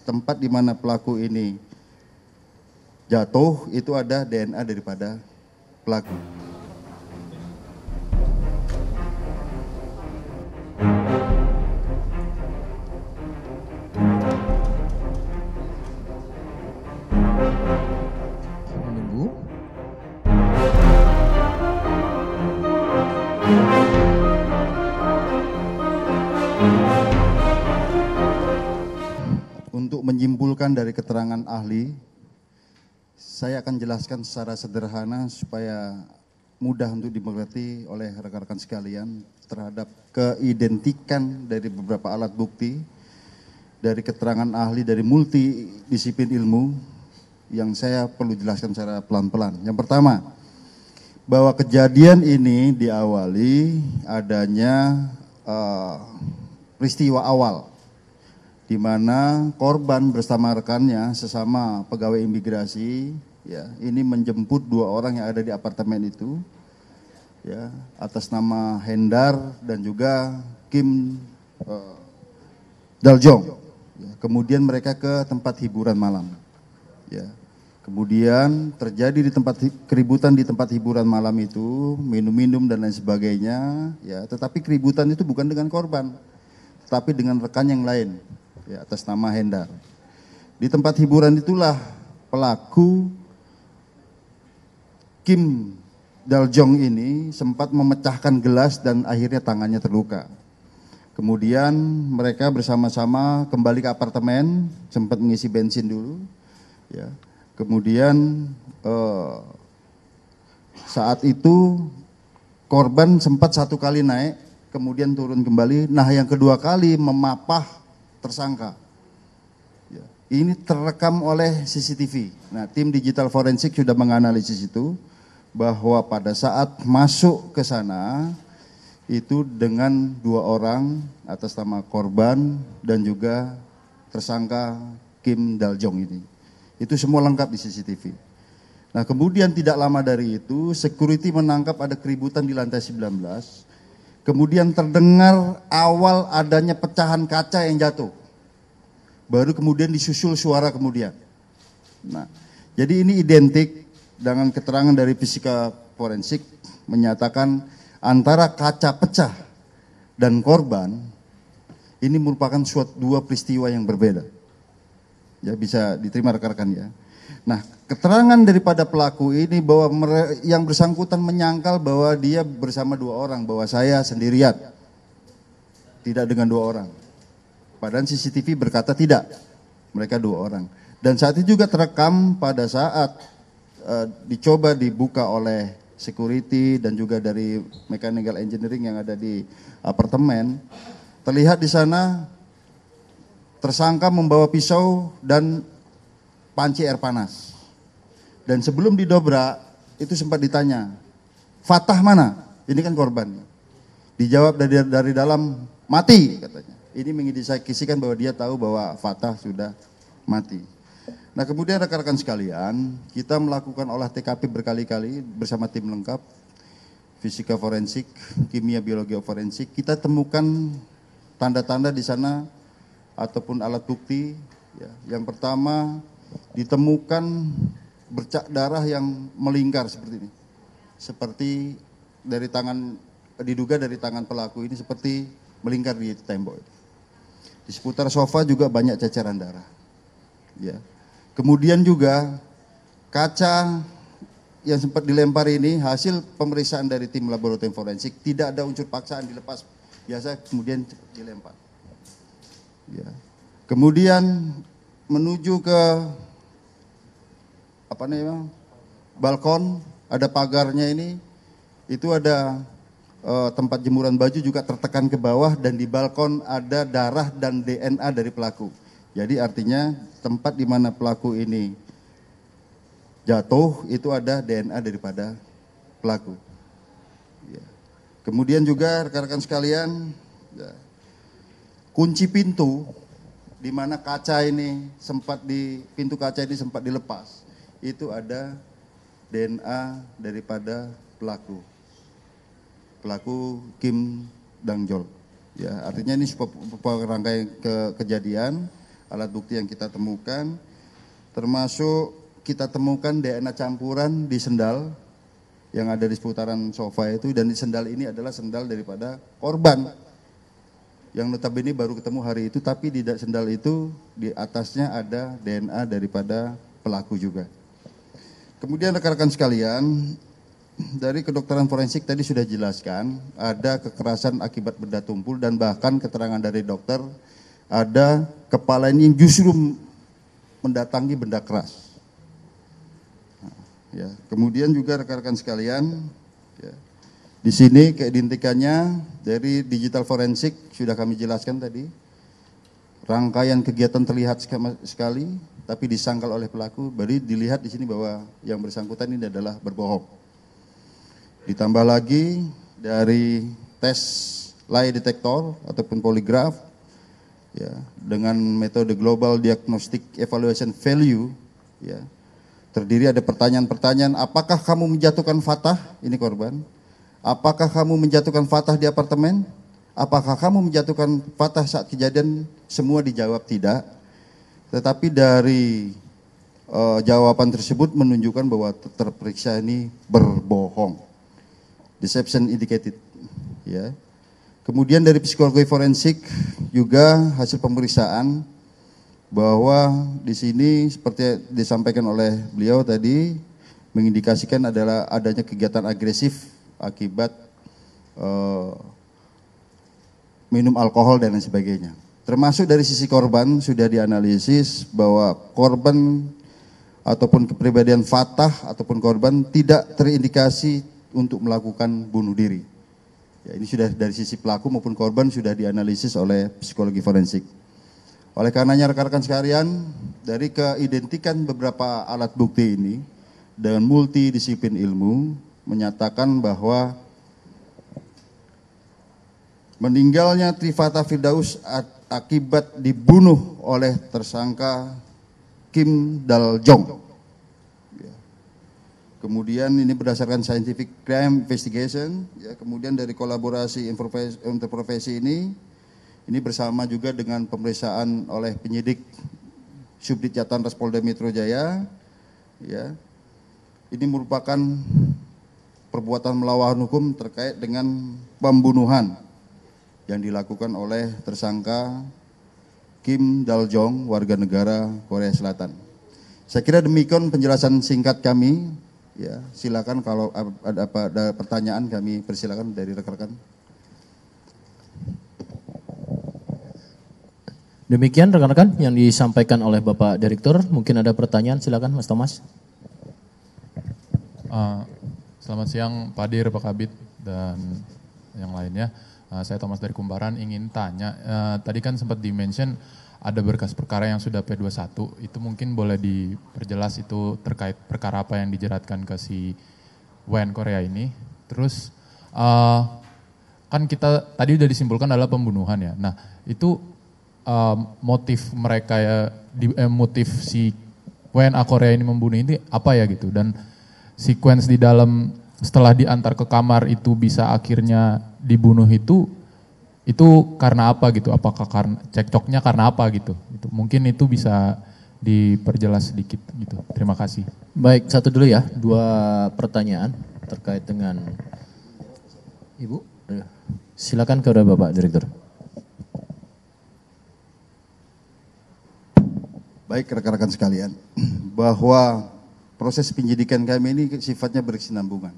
tempat di mana pelaku ini jatuh itu ada DNA daripada pelaku. Menunggu. Untuk menyimpulkan dari keterangan ahli, saya akan jelaskan secara sederhana supaya mudah untuk dimengerti oleh rekan-rekan sekalian terhadap keidentikan dari beberapa alat bukti, dari keterangan ahli dari multidisiplin ilmu yang saya perlu jelaskan secara pelan-pelan. Yang pertama, bahwa kejadian ini diawali adanya peristiwa awal di mana korban bersama rekannya sesama pegawai imigrasi ya ini menjemput dua orang yang ada di apartemen itu ya atas nama Hendar dan juga Kim Daljong. Ya, kemudian mereka ke tempat hiburan malam. Ya. Kemudian terjadi keributan di tempat hiburan malam itu, minum-minum dan lain sebagainya, ya, tetapi keributan itu bukan dengan korban, tetapi dengan rekan yang lain, ya, atas nama Hendar. Di tempat hiburan itulah pelaku Kim Daljong ini sempat memecahkan gelas dan akhirnya tangannya terluka. Kemudian mereka bersama-sama kembali ke apartemen, sempat mengisi bensin dulu, ya. Kemudian saat itu korban sempat satu kali naik, kemudian turun kembali. Nah, yang kedua kali memapah tersangka. Ya, ini terekam oleh CCTV. Nah, tim digital forensik sudah menganalisis itu bahwa pada saat masuk ke sana itu dengan dua orang atas nama korban dan juga tersangka Kim Daljong ini. Itu semua lengkap di CCTV. Nah, kemudian tidak lama dari itu, security menangkap ada keributan di lantai 19. Kemudian terdengar awal adanya pecahan kaca yang jatuh. Baru kemudian disusul suara kemudian. Nah, jadi ini identik dengan keterangan dari fisika forensik menyatakan antara kaca pecah dan korban ini merupakan dua peristiwa yang berbeda. Ya, bisa diterima rekan-rekan ya. Nah, keterangan daripada pelaku ini bahwa yang bersangkutan menyangkal bahwa dia bersama dua orang, bahwa saya sendirian, tidak dengan dua orang. Padahal CCTV berkata tidak, mereka dua orang. Dan saat itu juga terekam pada saat dicoba dibuka oleh security dan juga dari mechanical engineering yang ada di apartemen, terlihat di sana tersangka membawa pisau dan panci air panas. Dan sebelum didobrak, itu sempat ditanya, Fatah mana? Ini kan korban. Dijawab dari dalam, mati katanya. Ini mengindikasikan bahwa dia tahu bahwa Fatah sudah mati. Nah, kemudian rekan-rekan sekalian, kita melakukan olah TKP berkali-kali bersama tim lengkap, fisika forensik, kimia biologi forensik. Kita temukan tanda-tanda di sana ataupun alat bukti. Ya. Yang pertama, ditemukan bercak darah yang melingkar seperti ini. Seperti dari tangan, diduga dari tangan pelaku ini seperti melingkar di tembok. Di seputar sofa juga banyak ceceran darah. Ya. Kemudian juga kaca yang sempat dilempar ini hasil pemeriksaan dari tim laboratorium forensik tidak ada unsur paksaan dilepas, biasa kemudian dilempar. Ya. Kemudian menuju ke balkon, ada pagarnya ini, itu ada tempat jemuran baju juga tertekan ke bawah dan di balkon ada darah dan DNA dari pelaku. Jadi artinya tempat di mana pelaku ini jatuh itu ada DNA daripada pelaku. Ya. Kemudian juga rekan-rekan sekalian, ya, kunci pintu di mana pintu kaca ini sempat dilepas, itu ada DNA daripada pelaku Kim Daljong. Ya, artinya ini sebuah rangkaian kejadian alat bukti yang kita temukan, termasuk kita temukan DNA campuran di sendal yang ada di seputaran sofa itu, dan di sendal ini adalah sendal daripada korban yang notabene baru ketemu hari itu, tapi di sendal itu di atasnya ada DNA daripada pelaku juga. Kemudian rekan-rekan sekalian, dari kedokteran forensik tadi sudah jelaskan ada kekerasan akibat benda tumpul, dan bahkan keterangan dari dokter ada kepala ini yang justru mendatangi benda keras. Ya, kemudian juga rekan-rekan sekalian, ya, di sini keidentikannya dari digital forensik sudah kami jelaskan tadi. Rangkaian kegiatan terlihat sekali, tapi disangkal oleh pelaku. Berarti dilihat di sini bahwa yang bersangkutan ini adalah berbohong. Ditambah lagi dari tes lie detector ataupun poligraf, ya, dengan metode Global Diagnostic Evaluation Value, ya, terdiri ada pertanyaan-pertanyaan, apakah kamu menjatuhkan fatah, ini korban, apakah kamu menjatuhkan fatah di apartemen, apakah kamu menjatuhkan fatah saat kejadian, semua dijawab tidak. Tetapi dari jawaban tersebut menunjukkan bahwa terperiksa ini berbohong. Deception indicated, ya. Kemudian dari psikologi forensik juga hasil pemeriksaan bahwa di sini seperti disampaikan oleh beliau tadi mengindikasikan adalah adanya kegiatan agresif akibat minum alkohol dan lain sebagainya. Termasuk dari sisi korban sudah dianalisis bahwa korban ataupun kepribadian fatah ataupun korban tidak terindikasi untuk melakukan bunuh diri. Ya, ini sudah dari sisi pelaku maupun korban sudah dianalisis oleh psikologi forensik. Oleh karenanya rekan-rekan sekalian, dari keidentikan beberapa alat bukti ini dengan multidisiplin ilmu menyatakan bahwa meninggalnya Trifata Firdaus akibat dibunuh oleh tersangka Kim Dal Jong. Kemudian ini berdasarkan scientific crime investigation, ya, kemudian dari kolaborasi interprofesi ini bersama juga dengan pemeriksaan oleh penyidik Subdit Jatanras Polda Metro Jaya, ya, ini merupakan perbuatan melawan hukum terkait dengan pembunuhan yang dilakukan oleh tersangka Kim Dal Jong, warga negara Korea Selatan. Saya kira demikian penjelasan singkat kami. Ya, silakan kalau ada pertanyaan kami persilakan dari rekan-rekan. Demikian rekan-rekan yang disampaikan oleh Bapak Direktur. Mungkin ada pertanyaan, silakan Mas Thomas. Selamat siang Pak Dir, Pak Kabit, dan yang lainnya. Saya Thomas dari Kumbaran ingin tanya, tadi kan sempat di-mention ada berkas perkara yang sudah P21, itu mungkin boleh diperjelas itu terkait perkara apa yang dijeratkan ke si WN Korea ini. Terus kan kita tadi udah disimpulkan adalah pembunuhan ya. Nah itu motif mereka ya, motif si WNA Korea ini membunuh ini apa ya gitu. Dan sequence di dalam setelah diantar ke kamar itu bisa akhirnya dibunuh itu karena apa gitu? Apakah karena cekcoknya karena apa gitu? Itu mungkin itu bisa diperjelas sedikit gitu. Terima kasih. Baik, satu dulu ya, 2 pertanyaan terkait dengan Ibu. Silakan kepada Bapak Direktur. Baik rekan-rekan sekalian, bahwa proses penyidikan kami ini sifatnya berkesinambungan.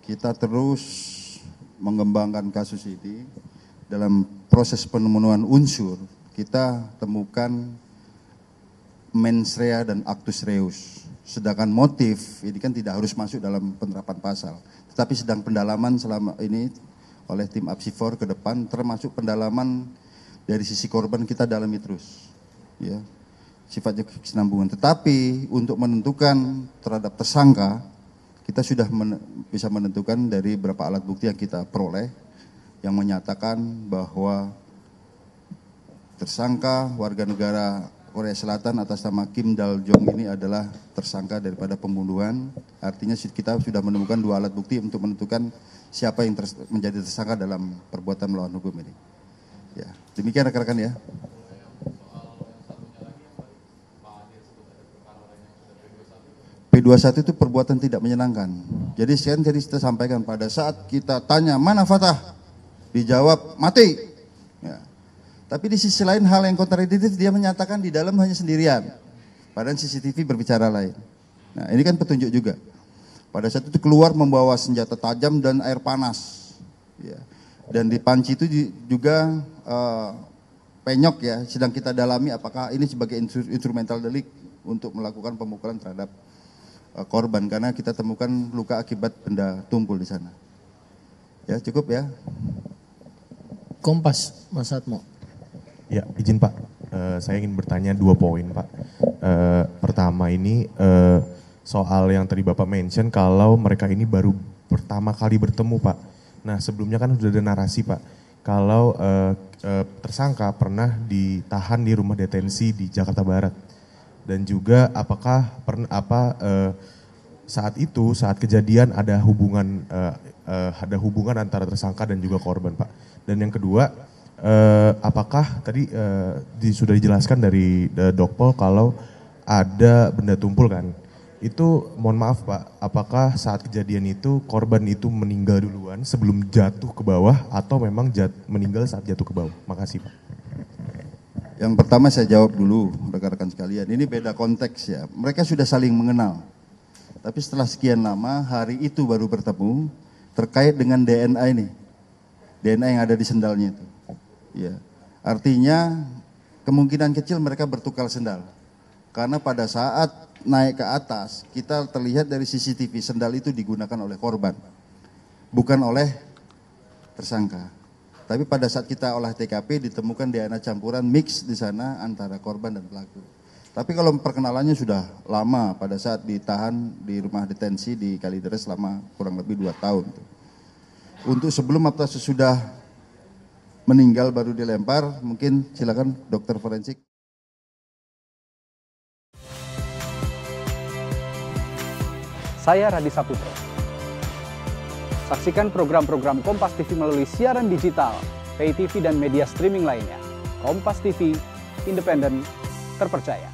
Kita terus mengembangkan kasus ini. Dalam proses penemuan unsur, kita temukan mens rea dan actus reus. Sedangkan motif ini kan tidak harus masuk dalam penerapan pasal. Tetapi sedang pendalaman selama ini oleh tim Apsifor ke depan, termasuk pendalaman dari sisi korban kita dalami terus. Ya, sifatnya kesinambungan. Tetapi untuk menentukan terhadap tersangka, kita sudah bisa menentukan dari beberapa alat bukti yang kita peroleh, yang menyatakan bahwa tersangka warga negara Korea Selatan atas nama Kim Dal Jong ini adalah tersangka daripada pembunuhan. Artinya kita sudah menemukan 2 alat bukti untuk menentukan siapa yang menjadi tersangka dalam perbuatan melawan hukum ini. Ya, demikian rekan-rekan ya. P21 itu perbuatan tidak menyenangkan. Jadi tadi kita sampaikan pada saat kita tanya mana Fatah, dijawab mati. Ya. Tapi di sisi lain hal yang kontradiktif, dia menyatakan di dalam hanya sendirian. Padahal CCTV berbicara lain. Nah ini kan petunjuk juga. Pada saat itu keluar membawa senjata tajam dan air panas. Ya. Dan di panci itu juga penyok ya, sedang kita dalami apakah ini sebagai instrumental delik untuk melakukan pemukulan terhadap korban, karena kita temukan luka akibat benda tumpul di sana. Ya cukup ya. Kompas, Mas Atmo. Ya izin Pak, saya ingin bertanya 2 poin Pak. Pertama ini soal yang tadi Bapak mention kalau mereka ini baru pertama kali bertemu Pak. Nah sebelumnya kan sudah ada narasi Pak, kalau tersangka pernah ditahan di rumah detensi di Jakarta Barat. Dan juga apakah saat kejadian ada hubungan antara tersangka dan juga korban Pak. Dan yang kedua, apakah tadi sudah dijelaskan dari Dokpol kalau ada benda tumpul kan? Itu mohon maaf Pak, apakah saat kejadian itu korban itu meninggal duluan sebelum jatuh ke bawah atau memang meninggal saat jatuh ke bawah? Makasih Pak. Yang pertama saya jawab dulu rekan-rekan sekalian, ini beda konteks ya. Mereka sudah saling mengenal. Tapi setelah sekian lama, hari itu baru bertemu terkait dengan DNA ini. DNA yang ada di sendalnya itu. Ya. Artinya kemungkinan kecil mereka bertukar sendal. Karena pada saat naik ke atas, kita terlihat dari CCTV sendal itu digunakan oleh korban. Bukan oleh tersangka. Tapi pada saat kita olah TKP ditemukan DNA campuran mix di sana antara korban dan pelaku. Tapi kalau perkenalannya sudah lama pada saat ditahan di rumah detensi di Kalideres selama kurang lebih 2 tahun. Untuk sebelum atau sesudah meninggal baru dilempar, mungkin silakan dokter forensik. Saya Radi Saputro. Saksikan program-program Kompas TV melalui siaran digital, pay TV dan media streaming lainnya. Kompas TV, independen, terpercaya.